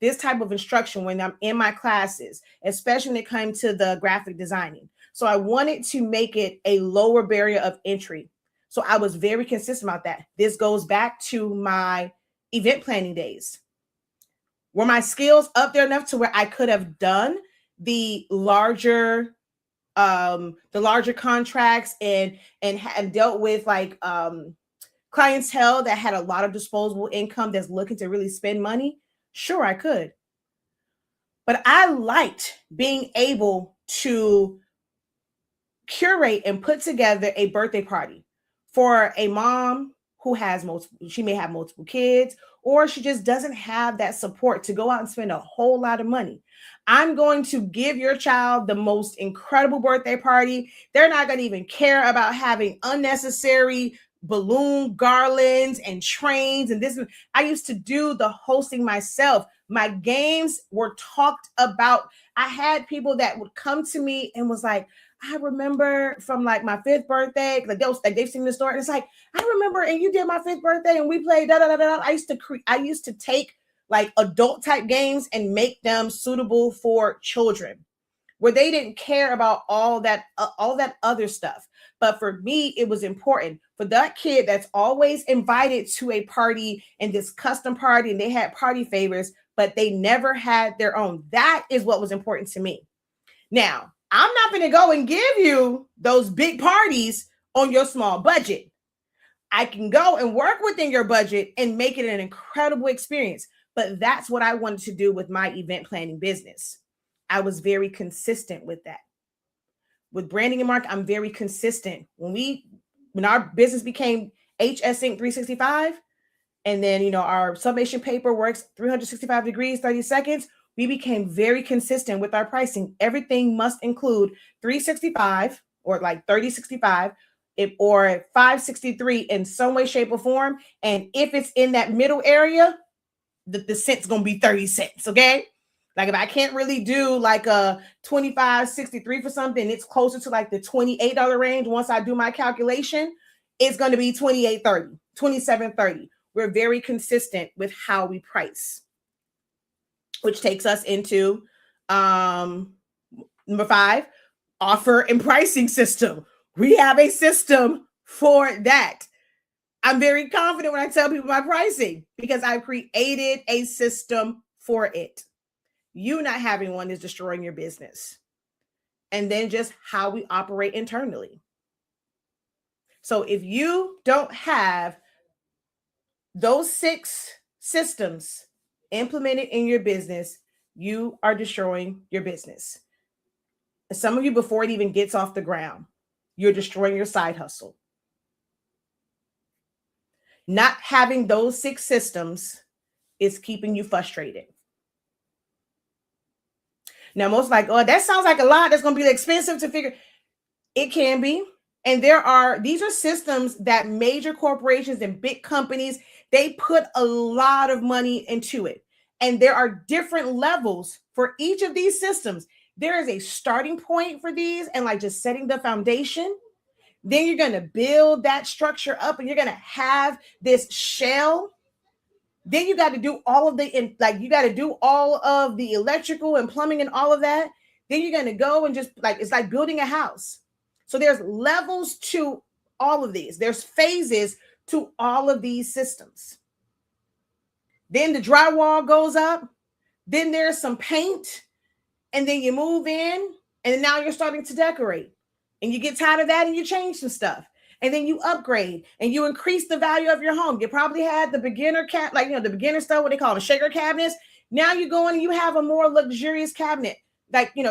this type of instruction when I'm in my classes, especially when it comes to the graphic designing. So I wanted to make it a lower barrier of entry. So I was very consistent about that. This goes back to my event planning days. Were my skills up there enough to where I could have done the larger contracts and dealt with like clientele that had a lot of disposable income that's looking to really spend money? Sure, I could. But I liked being able to curate and put together a birthday party for a mom who has she may have multiple kids, or she just doesn't have that support to go out and spend a whole lot of money. I'm going to give your child the most incredible birthday party. They're not going to even care about having unnecessary balloon garlands and trains and this. I used to do the hosting myself. My games were talked about. I had people that would come to me and was like, I remember from like my 5th birthday, like they've seen the story. And it's like, I remember, and you did my 5th birthday, and we played da da da da. I used to take like adult type games and make them suitable for children, where they didn't care about all that other stuff. But for me, it was important for that kid that's always invited to a party and this custom party, and they had party favors, but they never had their own. That is what was important to me. Now, I'm not going to go and give you those big parties on your small budget. I can go and work within your budget and make it an incredible experience. But that's what I wanted to do with my event planning business. I was very consistent with that. With branding and marketing, I'm very consistent. When our business became HS Inc. 365, and then, our summation paper works 365 degrees, 30 seconds, we became very consistent with our pricing. Everything must include 365 or like 3065 or 563 in some way, shape, or form. And if it's in that middle area, the cent's going to be 30 cents, okay? Like if I can't really do like a 25.63 for something, it's closer to like the $28 range. Once I do my calculation, it's going to be 28.30, 27.30. We're very consistent with how we price, which takes us into number 5, offer and pricing system. We have a system for that. I'm very confident when I tell people my pricing because I've created a system for it. You not having one is destroying your business. And then just how we operate internally. So if you don't have those 6 systems implemented in your business, you are destroying your business. And some of you, before it even gets off the ground, you're destroying your side hustle. Not having those 6 systems is keeping you frustrated. Now, most like, oh, that sounds like a lot. That's going to be expensive to figure. It can be. And these are systems that major corporations and big companies, they put a lot of money into it. And there are different levels for each of these systems. There is a starting point for these and like just setting the foundation. Then you're going to build that structure up and you're going to have this shell. Then you got to do all of the electrical and plumbing and all of that. Then you're going to go and just like, it's like building a house. So there's levels to all of these. There's phases to all of these systems. Then the drywall goes up. Then there's some paint. And then you move in. And now you're starting to decorate. And you get tired of that and you change some stuff. And then you upgrade and you increase the value of your home. You probably had the beginner the beginner stuff, what they call the shaker cabinets. Now you go in and you have a more luxurious cabinet.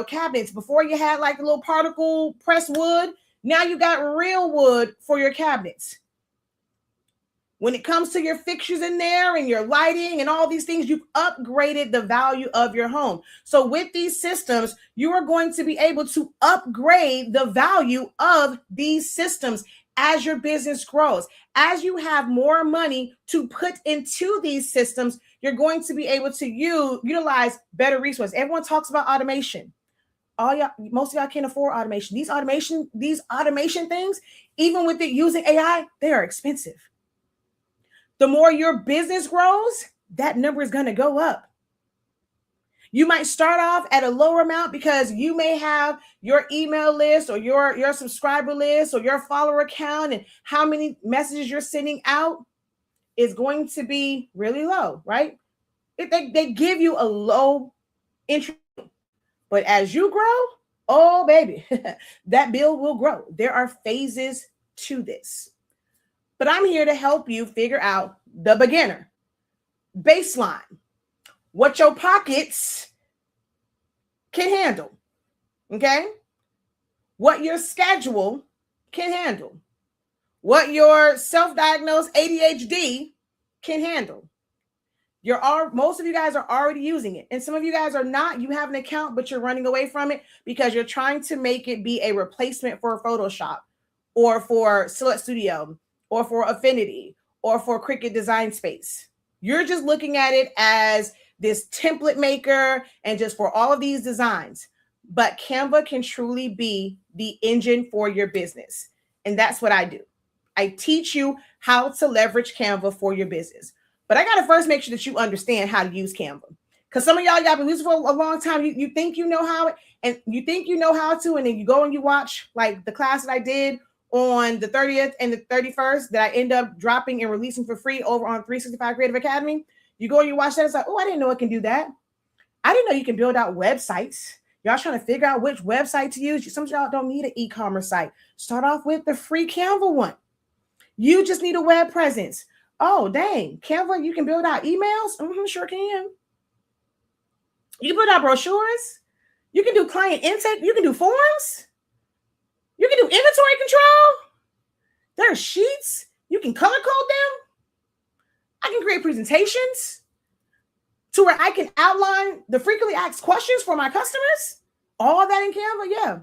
Cabinets. Before you had like a little particle pressed wood. Now you got real wood for your cabinets. When it comes to your fixtures in there and your lighting and all these things, you've upgraded the value of your home. So with these systems, you are going to be able to upgrade the value of these systems as your business grows. As you have more money to put into these systems, you're going to be able to utilize better resources. Everyone talks about automation. Most of y'all can't afford automation. These automation things, even with it using AI, they are expensive. The more your business grows, that number is going to go up. You might start off at a lower amount because you may have your email list or your subscriber list or your follower count and how many messages you're sending out is going to be really low, right? They give you a low entry, but as you grow, oh baby, that bill will grow. There are phases to this. But I'm here to help you figure out the beginner baseline, what your pockets can handle, okay? What your schedule can handle, what your self-diagnosed ADHD can handle. Most of you guys are already using it, and some of you guys are not. You have an account, but you're running away from it because you're trying to make it be a replacement for Photoshop or for Silhouette Studio or for Affinity or for Cricut Design Space. You're just looking at it as this template maker and just for all of these designs. But Canva can truly be the engine for your business. And that's what I do. I teach you how to leverage Canva for your business. But I got to first make sure that you understand how to use Canva. Because some of y'all been using it for a long time. You think you know how, and you think you know how to, and then you go and you watch like the class that I did on the 30th and the 31st that I end up dropping and releasing for free over on 365 Creative Academy. You go and you watch that. It's like, oh, I didn't know it can do that. I didn't know you can build out websites. Y'all trying to figure out which website to use. Some of y'all don't need an e-commerce site. Start off with the free Canva one. You just need a web presence. Oh, dang. Canva, you can build out emails? Sure can. You can build out brochures. You can do client intake. You can do forms. You can do inventory control. There are sheets. You can color code them. I can create presentations to where I can outline the frequently asked questions for my customers. All that in Canva, yeah.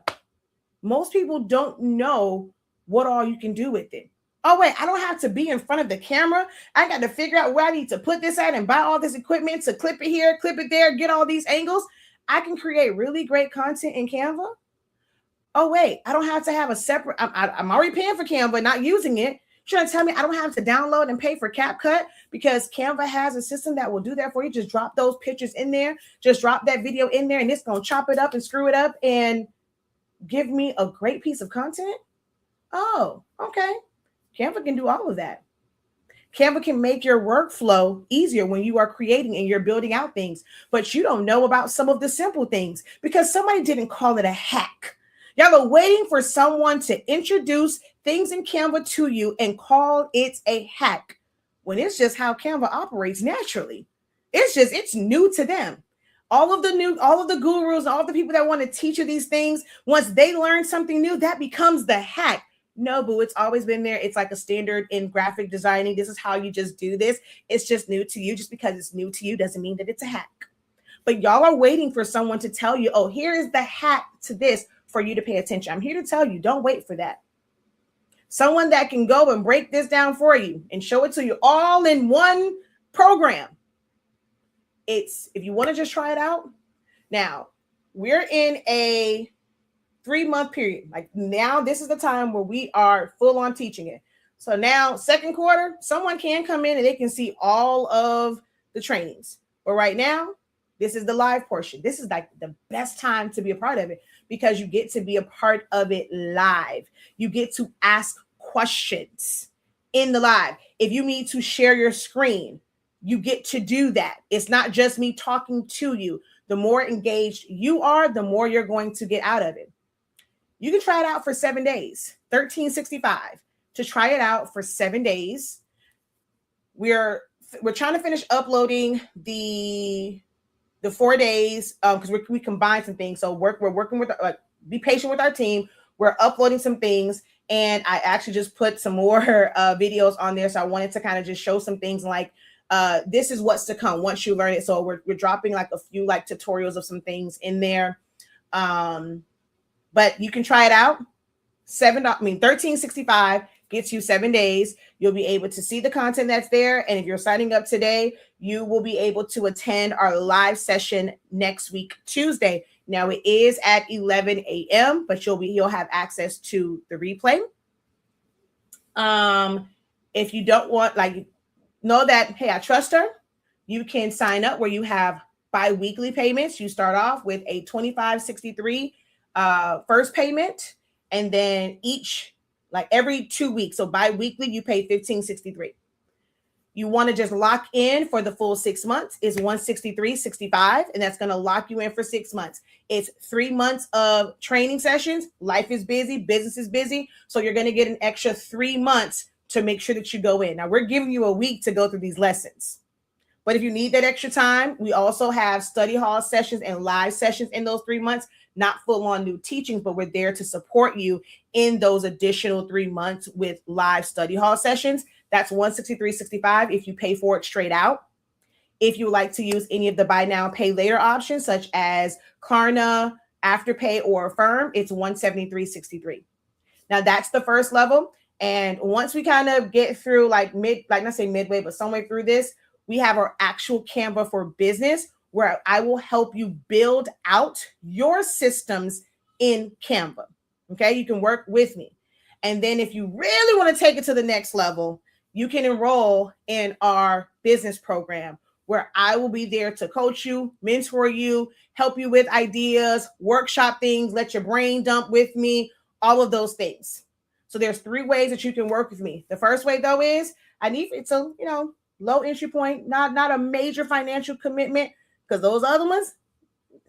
Most people don't know what all you can do with it. Oh, wait, I don't have to be in front of the camera. I got to figure out where I need to put this at and buy all this equipment to clip it here, clip it there, get all these angles. I can create really great content in Canva. Oh, wait, I don't have to have a separate, I'm already paying for Canva, not using it. You're trying to tell me I don't have to download and pay for CapCut because Canva has a system that will do that for you. Just drop those pictures in there. Just drop that video in there and it's going to chop it up and screw it up and give me a great piece of content. Oh, okay. Canva can do all of that. Canva can make your workflow easier when you are creating and you're building out things, but you don't know about some of the simple things because somebody didn't call it a hack. Y'all are waiting for someone to introduce things in Canva to you and call it a hack when it's just how Canva operates naturally. It's new to them. All of the gurus, all the people that want to teach you these things, once they learn something new, that becomes the hack. No, boo, it's always been there. It's like a standard in graphic designing. This is how you just do this. It's just new to you. Just because it's new to you doesn't mean that it's a hack. But y'all are waiting for someone to tell you, oh, here is the hack to this for you to pay attention. I'm here to tell you, don't wait for that. Someone that can go and break this down for you and show it to you all in one program. If you want to just try it out. Now, we're in a 3-month period. Like now, this is the time where we are full on teaching it. So now, second quarter, someone can come in and they can see all of the trainings. But right now, this is the live portion. This is like the best time to be a part of it because you get to be a part of it live. You get to ask questions in the live. If you need to share your screen, you get to do that. It's not just me talking to you. The more engaged you are, the more you're going to get out of it. You can try it out for 7 days, $13.65 to try it out for 7 days. We're trying to finish uploading the 4 days because we combined some things. So we're working with, be patient with our team. We're uploading some things, and I actually just put some more videos on there. So I wanted to kind of just show some things like this is what's to come once you learn it. So we're dropping like a few like tutorials of some things in there. But you can try it out. $13.65 gets you 7 days. You'll be able to see the content that's there. And if you're signing up today, you will be able to attend our live session next week, Tuesday. Now it is at 11 a.m., but you'll have access to the replay. If you don't want, know that, hey, I trust her, you can sign up where you have bi-weekly payments. You start off with a $25.63 first payment, and then every 2 weeks. So bi-weekly, you pay $15.63. You want to just lock in for the full 6 months is $163.65, and that's going to lock you in for 6 months. It's 3 months of training sessions. Life is busy, business is busy, so you're going to get an extra 3 months to make sure that you go in. Now, we're giving you a week to go through these lessons. But if you need that extra time, we also have study hall sessions and live sessions in those 3 months, not full on new teachings, but we're there to support you in those additional 3 months with live study hall sessions. That's $163.65 if you pay for it straight out. If you would like to use any of the buy now, pay later options, such as Klarna, Afterpay, or Affirm, it's $173.63. Now that's the first level. And once we kind of get through not say midway, but somewhere through this, we have our actual Canva for Business, where I will help you build out your systems in Canva. Okay, you can work with me. And then if you really want to take it to the next level, you can enroll in our business program, where I will be there to coach you, mentor you, help you with ideas, workshop things, let your brain dump with me, all of those things. So there's 3 ways that you can work with me. The first way, though, is it's a low entry point, not a major financial commitment, because those other ones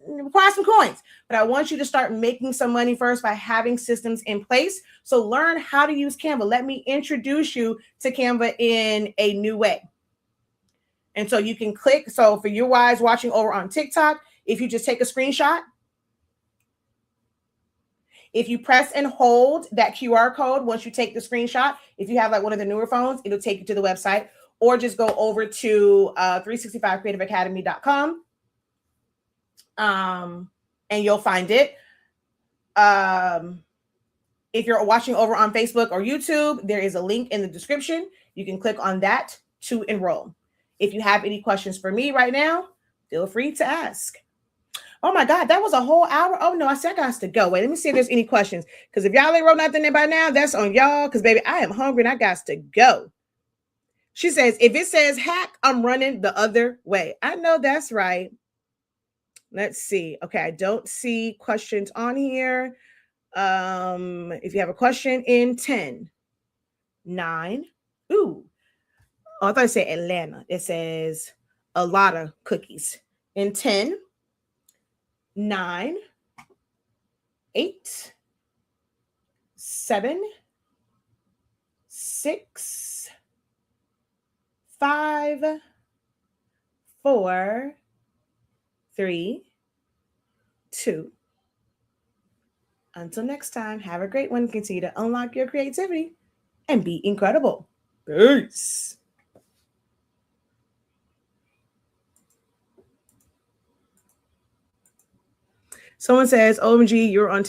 require some coins. But I want you to start making some money first by having systems in place. So learn how to use Canva. Let me introduce you to Canva in a new way. And so you can click. So for you guys watching over on TikTok, if you just take a screenshot, if you press and hold that QR code, once you take the screenshot, if you have like one of the newer phones, it'll take you to the website, or just go over to 365creativeacademy.com. And you'll find it. If you're watching over on Facebook or YouTube, there is a link in the description. You can click on that to enroll. If you have any questions for me right now, feel free to ask. Oh my God, that was a whole hour. Oh no, I said I got to go. Wait, let me see if there's any questions. Because if y'all ain't wrote nothing in by now, that's on y'all. Because baby, I am hungry and I got to go. She says, if it says hack, I'm running the other way. I know that's right. Let's see. Okay, I don't see questions on here. If you have a question in 10, 9. Ooh. Oh, I thought it said Atlanta. It says a lot of cookies. In 10, 9, 8, 7, 6, 5, 4, 3, 2. Until next time, have a great one. Continue to unlock your creativity and be incredible. Peace. Someone says, OMG, you're on